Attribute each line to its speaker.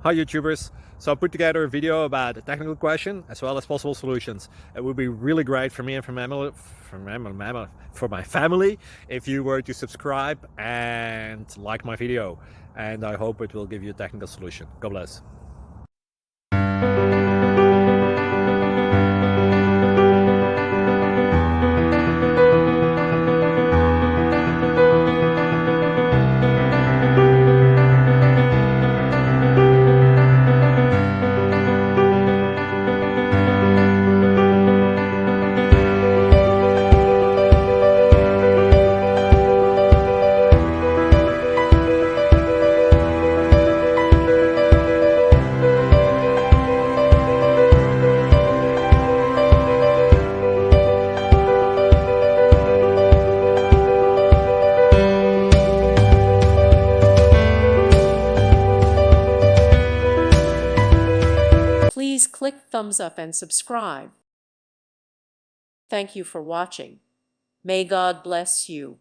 Speaker 1: Hi YouTubers. So I put together a video about a technical question as well as possible solutions. It would be really great for me and for my family if you were to subscribe and like my video. And I hope it will give you a technical solution. God bless.
Speaker 2: Please click thumbs up and subscribe. Thank you for watching. May God bless you.